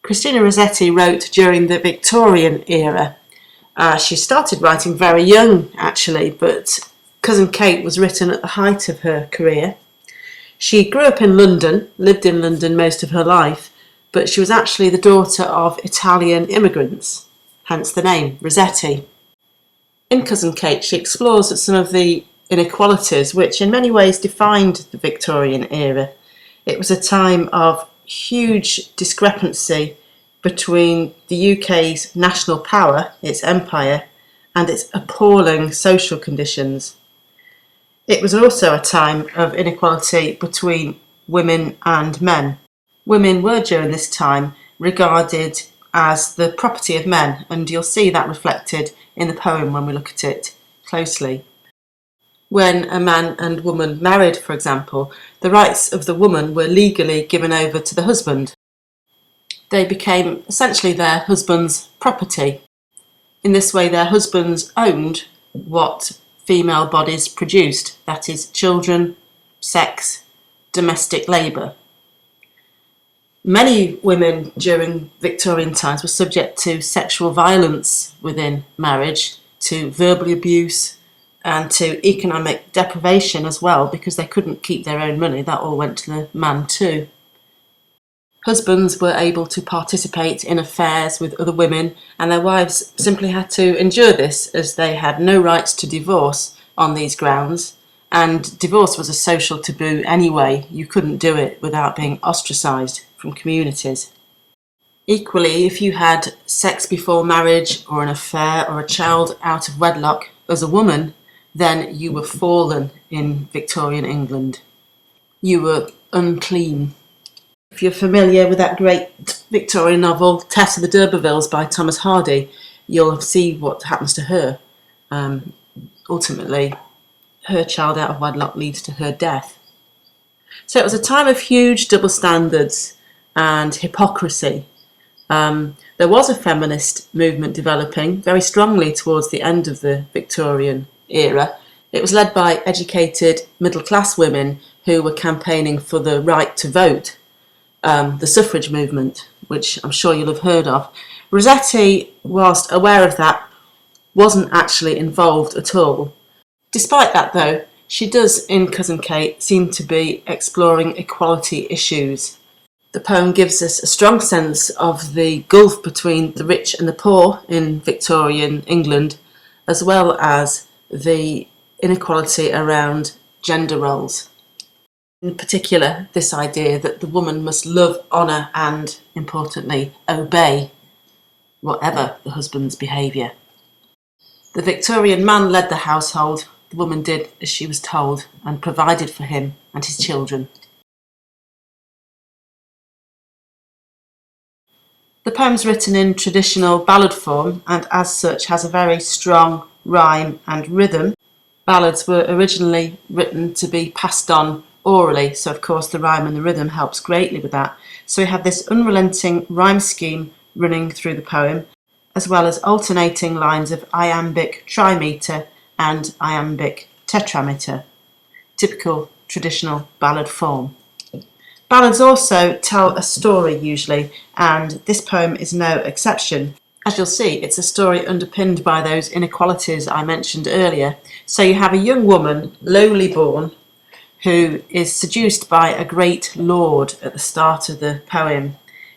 Christina Rossetti wrote during the Victorian era. She started writing very young, actually, but Cousin Kate was written at the height of her career. She grew up in London, lived in London most of her life, but she was actually the daughter of Italian immigrants, hence the name, Rossetti. In Cousin Kate, she explores some of the inequalities which in many ways defined the Victorian era. It was a time of huge discrepancy between the UK's national power, its empire, and its appalling social conditions. It was also a time of inequality between women and men. Women were during this time regarded as the property of men, and you'll see that reflected in the poem when we look at it closely. When a man and woman married, for example, the rights of the woman were legally given over to the husband. They became essentially their husband's property. In this way, their husbands owned what female bodies produced, that is, children, sex, domestic labour. Many women during Victorian times were subject to sexual violence within marriage, to verbal abuse, and to economic deprivation as well, because they couldn't keep their own money. That all went to the man too. Husbands were able to participate in affairs with other women, and their wives simply had to endure this, as they had no rights to divorce on these grounds, and divorce was a social taboo anyway. You couldn't do it without being ostracised from communities. Equally, if you had sex before marriage or an affair or a child out of wedlock as a woman, then you were fallen in Victorian England. You were unclean. If you're familiar with that great Victorian novel, Tess of the D'Urbervilles by Thomas Hardy, you'll see what happens to her. Ultimately, her child out of wedlock leads to her death. So it was a time of huge double standards and hypocrisy. There was a feminist movement developing very strongly towards the end of the Victorian era. It was led by educated middle-class women who were campaigning for the right to vote, the suffrage movement, which I'm sure you'll have heard of. Rossetti, whilst aware of that, wasn't actually involved at all. Despite that, though, she does, in Cousin Kate, seem to be exploring equality issues. The poem gives us a strong sense of the gulf between the rich and the poor in Victorian England, as well as the inequality around gender roles. In particular, this idea that the woman must love, honour and, importantly, obey whatever the husband's behaviour. The Victorian man led the household, the woman did as she was told and provided for him and his children. The poem's written in traditional ballad form and as such has a very strong rhyme and rhythm. Ballads were originally written to be passed on orally, so of course the rhyme and the rhythm helps greatly with that. So we have this unrelenting rhyme scheme running through the poem, as well as alternating lines of iambic trimeter and iambic tetrameter, typical traditional ballad form. Ballads also tell a story usually, and this poem is no exception. As you'll see, it's a story underpinned by those inequalities I mentioned earlier. So you have a young woman, lowly born, who is seduced by a great lord at the start of the poem.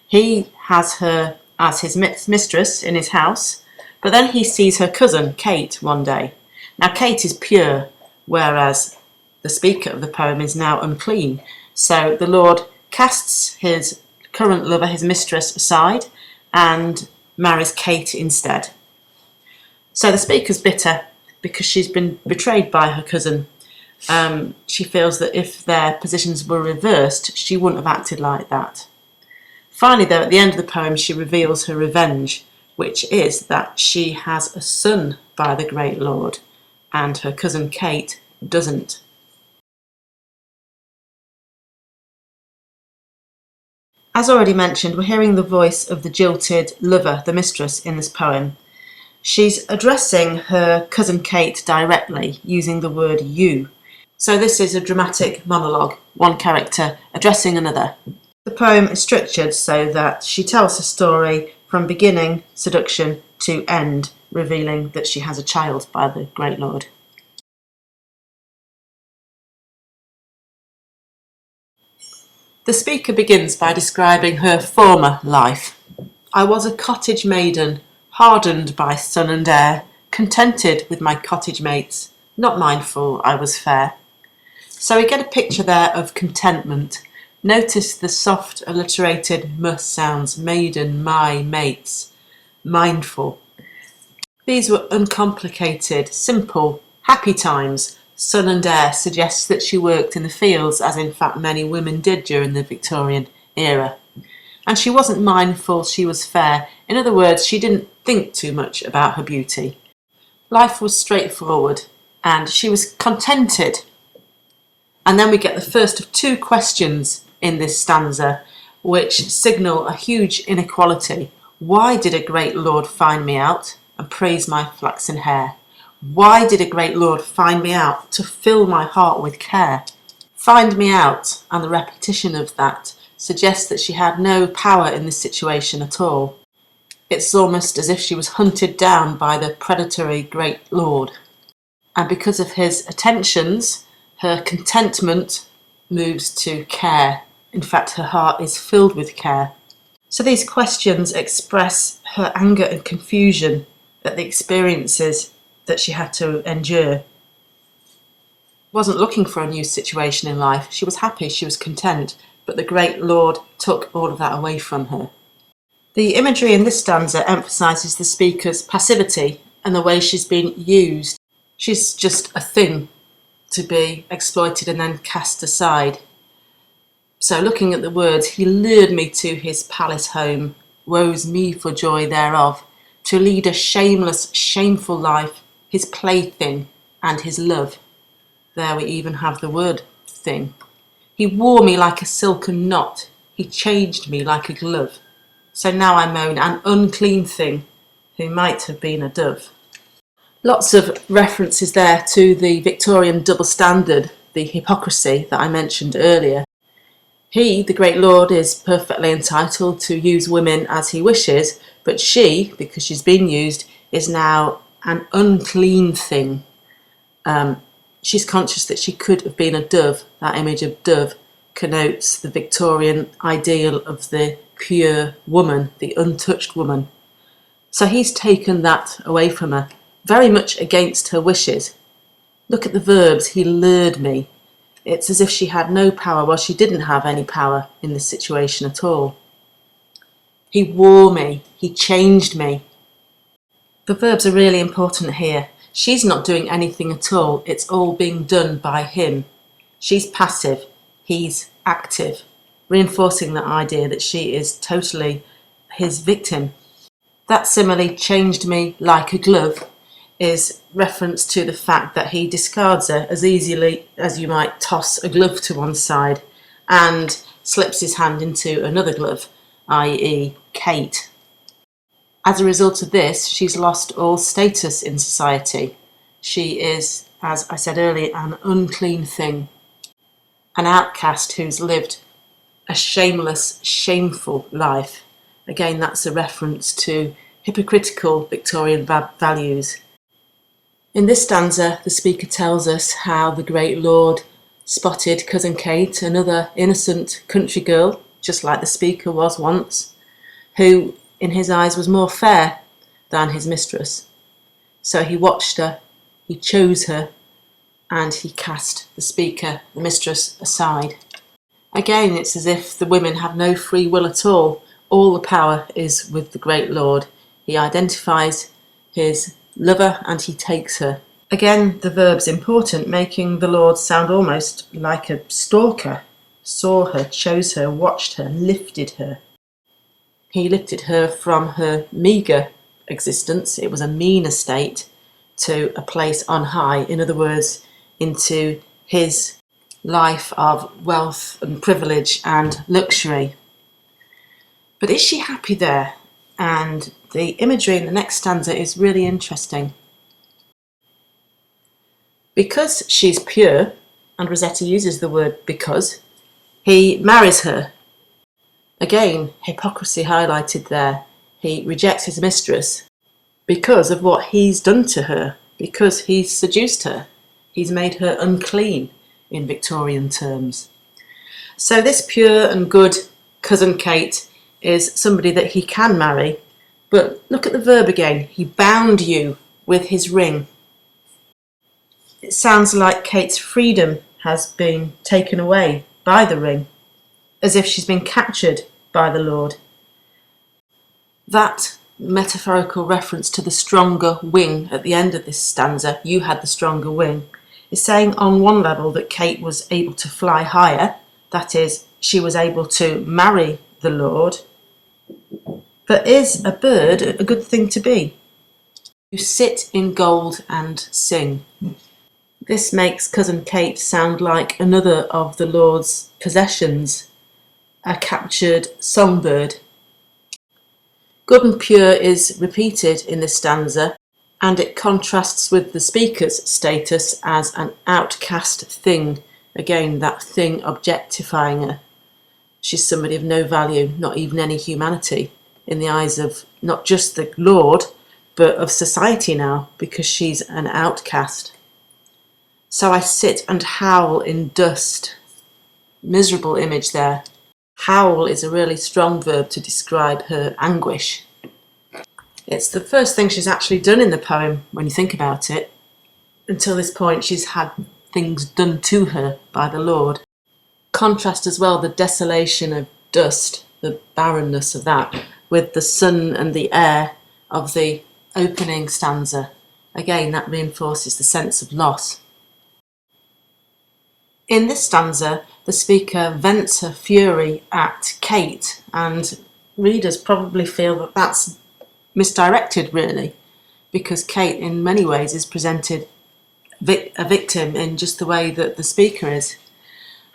He has her as his mistress in his house, but then he sees her cousin, Kate, one day. Now, Kate is pure, whereas the speaker of the poem is now unclean. So the Lord casts his current lover, his mistress, aside and marries Kate instead. So the speaker's bitter because she's been betrayed by her cousin. She feels that if their positions were reversed, she wouldn't have acted like that. Finally, though, at the end of the poem, she reveals her revenge, which is that she has a son by the great lord, and her cousin Kate doesn't. As already mentioned, we're hearing the voice of the jilted lover, the mistress, in this poem. She's addressing her cousin Kate directly, using the word you. So this is a dramatic monologue, one character addressing another. The poem is structured so that she tells her story from beginning, seduction, to end, revealing that she has a child by the great lord. The speaker begins by describing her former life. I was a cottage maiden, hardened by sun and air, contented with my cottage mates, not mindful I was fair. So we get a picture there of contentment. Notice the soft alliterated mus sounds, maiden, my, mates, mindful. These were uncomplicated, simple, happy times. Sun and air suggests that she worked in the fields, as in fact many women did during the Victorian era. And she wasn't mindful she was fair. In other words, she didn't think too much about her beauty. Life was straightforward, and she was contented. And then we get the first of two questions in this stanza, which signal a huge inequality. Why did a great lord find me out and praise my flaxen hair? Why did a great lord find me out to fill my heart with care? Find me out, and the repetition of that suggests that she had no power in this situation at all. It's almost as if she was hunted down by the predatory great lord. And because of his attentions, her contentment moves to care. In fact, her heart is filled with care. So these questions express her anger and confusion at the experiences that she had to endure. Wasn't looking for a new situation in life. She was happy, she was content, but the great lord took all of that away from her. The imagery in this stanza emphasises the speaker's passivity and the way she's been used. She's just a thing to be exploited and then cast aside. So looking at the words, he lured me to his palace home, woe's me for joy thereof, to lead a shameless, shameful life, his plaything and his love. There we even have the word thing. He wore me like a silken knot, he changed me like a glove. So now I moan, an unclean thing, who might have been a dove. Lots of references there to the Victorian double standard, the hypocrisy that I mentioned earlier. He, the great lord, is perfectly entitled to use women as he wishes, but she, because she's been used, is now an unclean thing. She's conscious that she could have been a dove. That image of dove connotes the Victorian ideal of the pure woman, the untouched woman. So he's taken that away from her, very much against her wishes. Look at the verbs, he lured me. It's as if she had no power. Well, she didn't have any power in this situation at all. He wore me, he changed me. The verbs are really important here. She's not doing anything at all. It's all being done by him. She's passive, he's active, reinforcing the idea that she is totally his victim. That simile, changed me like a glove, is reference to the fact that he discards her as easily as you might toss a glove to one side and slips his hand into another glove, i.e. Kate. As a result of this, she's lost all status in society. She is, as I said earlier, an unclean thing, an outcast who's lived a shameless, shameful life. Again, that's a reference to hypocritical Victorian values. In this stanza, the speaker tells us how the great lord spotted cousin Kate, another innocent country girl, just like the speaker was once, who in his eyes was more fair than his mistress. So he watched her, he chose her, and he cast the speaker, the mistress, aside. Again, it's as if the women have no free will at all. All the power is with the great lord. He identifies his lover and he takes her. Again, the verb's important, making the lord sound almost like a stalker. Saw her, chose her, watched her, lifted her. He lifted her from her meagre existence, it was a mean estate, to a place on high. In other words, into his life of wealth and privilege and luxury. But is she happy there? And the imagery in the next stanza is really interesting. Because she's pure, and Rossetti uses the word because, he marries her. Again, hypocrisy highlighted there. He rejects his mistress because of what he's done to her, because he's seduced her. He's made her unclean in Victorian terms. So this pure and good cousin Kate is somebody that he can marry, but look at the verb again. He bound you with his ring. It sounds like Kate's freedom has been taken away by the ring, as if she's been captured by the Lord. That metaphorical reference to the stronger wing at the end of this stanza, you had the stronger wing, is saying on one level that Kate was able to fly higher, that is, she was able to marry the Lord. But is a bird a good thing to be? You sit in gold and sing. This makes cousin Kate sound like another of the Lord's possessions, a captured songbird. Good and pure is repeated in this stanza, and it contrasts with the speaker's status as an outcast thing. Again, that thing objectifying her. She's somebody of no value, not even any humanity, in the eyes of not just the Lord, but of society now, because she's an outcast. So I sit and howl in dust. Miserable image there. Howl is a really strong verb to describe her anguish. It's the first thing she's actually done in the poem, when you think about it. Until this point, she's had things done to her by the Lord. Contrast as well the desolation of dust, the barrenness of that, with the sun and the air of the opening stanza. Again, that reinforces the sense of loss. In this stanza, the speaker vents her fury at Kate, and readers probably feel that that's misdirected, really, because Kate in many ways is presented a victim in just the way that the speaker is.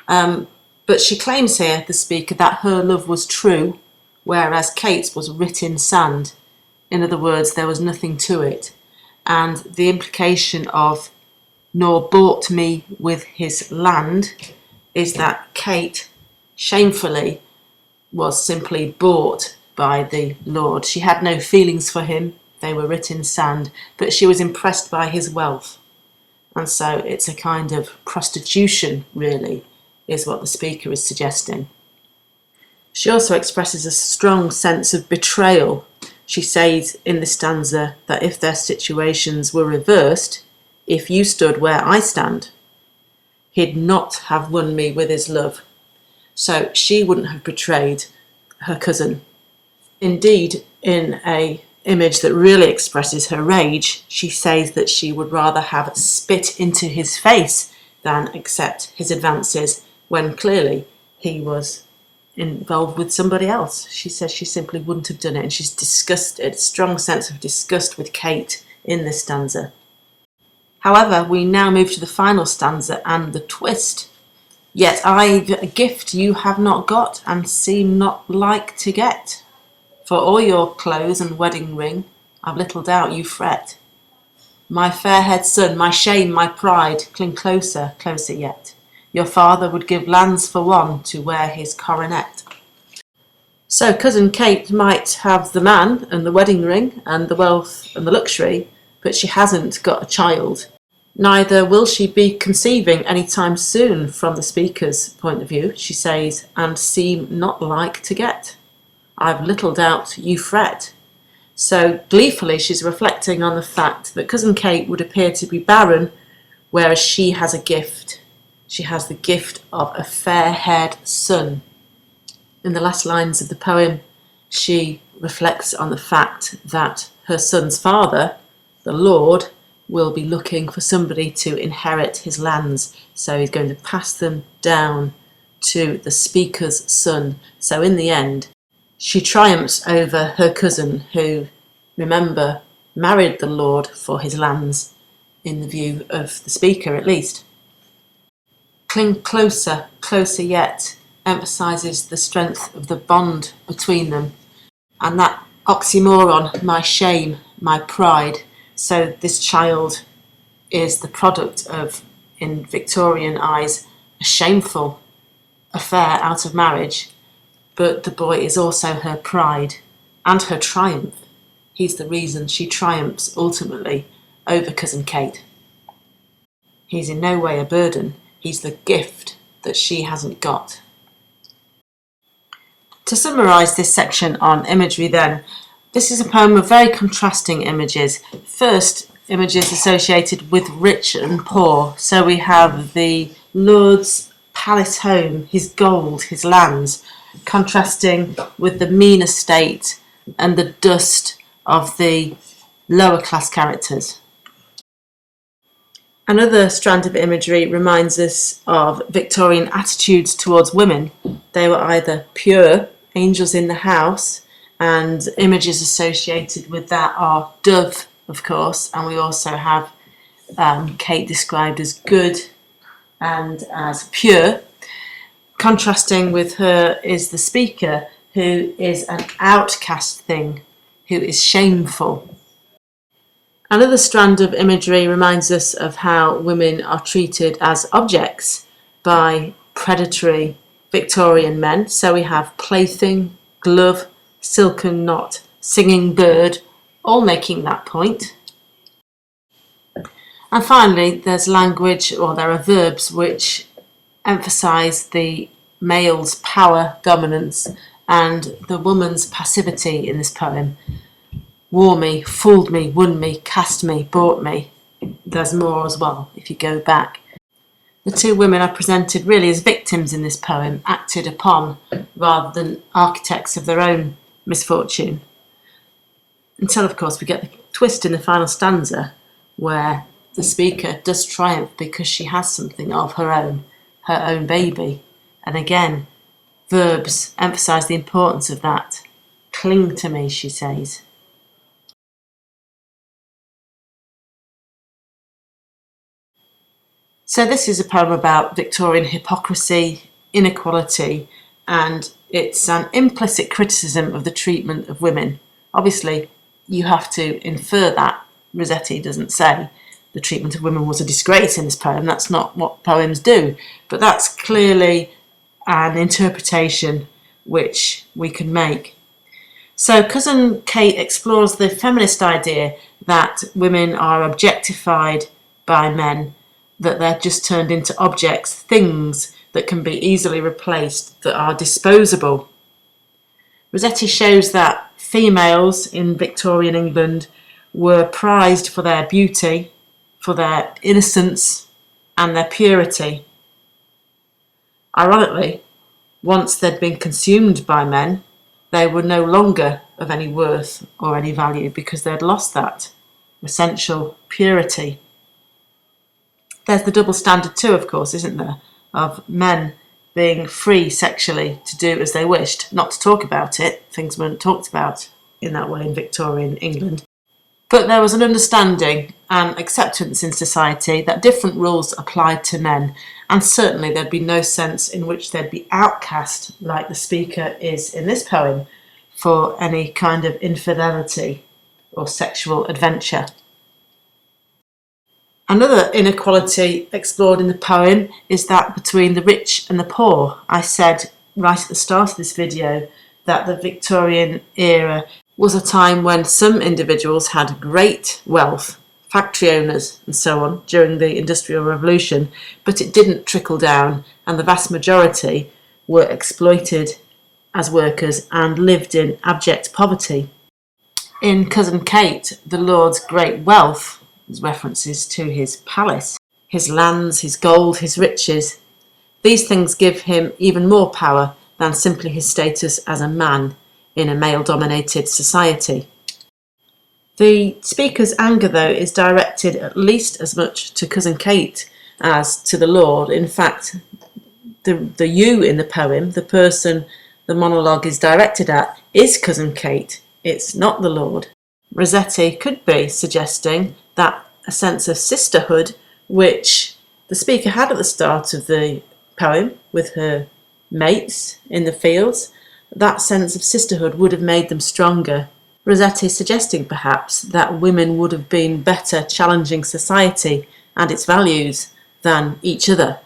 But she claims here, the speaker, that her love was true, whereas Kate's was writ in sand. In other words, there was nothing to it. And the implication of nor bought me with his land is that Kate shamefully was simply bought by the Lord. She had no feelings for him, they were writ in sand, but she was impressed by his wealth. And so it's a kind of prostitution, really, is what the speaker is suggesting. She also expresses a strong sense of betrayal. She says in the stanza that if their situations were reversed, if you stood where I stand, he'd not have won me with his love. So she wouldn't have betrayed her cousin. Indeed, in an image that really expresses her rage, she says that she would rather have spit into his face than accept his advances when clearly he was involved with somebody else. She says she simply wouldn't have done it, and she's disgusted, strong sense of disgust with Kate in this stanza. However, we now move to the final stanza and the twist. Yet I've a gift you have not got and seem not like to get. For all your clothes and wedding ring, I've little doubt you fret. My fair-haired son, my shame, my pride, cling closer, closer yet. Your father would give lands for one to wear his coronet. So cousin Kate might have the man and the wedding ring and the wealth and the luxury, but she hasn't got a child. Neither will she be conceiving any time soon from the speaker's point of view, she says, and seem not like to get. I've little doubt you fret. So gleefully she's reflecting on the fact that cousin Kate would appear to be barren, whereas she has a gift. She has the gift of a fair-haired son. In the last lines of the poem, she reflects on the fact that her son's father, the Lord, will be looking for somebody to inherit his lands. So he's going to pass them down to the speaker's son. So in the end, she triumphs over her cousin who, remember, married the Lord for his lands, in the view of the speaker at least. Cling closer, closer yet, emphasises the strength of the bond between them, and that oxymoron, my shame, my pride. So this child is the product of, in Victorian eyes, a shameful affair out of marriage, but the boy is also her pride and her triumph. He's the reason she triumphs ultimately over Cousin Kate. He's in no way a burden. He's the gift that she hasn't got. To summarise this section on imagery then, this is a poem of very contrasting images. First, images associated with rich and poor. So we have the Lord's palace home, his gold, his lands, contrasting with the mean estate and the dust of the lower class characters. Another strand of imagery reminds us of Victorian attitudes towards women. They were either pure, angels in the house, and images associated with that are dove, of course, and we also have Kate described as good and as pure. Contrasting with her is the speaker, who is an outcast thing, who is shameful. Another strand of imagery reminds us of how women are treated as objects by predatory Victorian men. So we have plaything, glove, silken knot, singing bird, all making that point. And finally, there's language, or there are verbs which emphasise the male's power, dominance, and the woman's passivity in this poem. Wore me, fooled me, won me, cast me, bought me. There's more as well if you go back. The two women are presented really as victims in this poem, acted upon rather than architects of their own misfortune. Until, of course, we get the twist in the final stanza where the speaker does triumph because she has something of her own baby. And again, verbs emphasise the importance of that. Cling to me, she says. So this is a poem about Victorian hypocrisy, inequality, and it's an implicit criticism of the treatment of women. Obviously, you have to infer that. Rossetti doesn't say the treatment of women was a disgrace in this poem. That's not what poems do. But that's clearly an interpretation which we can make. So Cousin Kate explores the feminist idea that women are objectified by men, that they're just turned into objects, things that can be easily replaced, that are disposable. Rossetti shows that females in Victorian England were prized for their beauty, for their innocence and their purity. Ironically, once they'd been consumed by men, they were no longer of any worth or any value because they'd lost that essential purity. There's the double standard too, of course, isn't there, of men being free sexually to do as they wished, not to talk about it. Things weren't talked about in that way in Victorian England. But there was an understanding and acceptance in society that different rules applied to men, and certainly there'd be no sense in which they'd be outcast, like the speaker is in this poem, for any kind of infidelity or sexual adventure. Another inequality explored in the poem is that between the rich and the poor. I said right at the start of this video that the Victorian era was a time when some individuals had great wealth, factory owners and so on, during the Industrial Revolution, but it didn't trickle down, and the vast majority were exploited as workers and lived in abject poverty. In Cousin Kate, the Lord's great wealth, there's references to his palace, his lands, his gold, his riches. These things give him even more power than simply his status as a man in a male-dominated society. The speaker's anger, though, is directed at least as much to Cousin Kate as to the Lord. In fact, the you in the poem, the person the monologue is directed at, is Cousin Kate. It's not the Lord. Rossetti could be suggesting that a sense of sisterhood, which the speaker had at the start of the poem with her mates in the fields, that sense of sisterhood would have made them stronger. Rossetti suggesting perhaps that women would have been better challenging society and its values than each other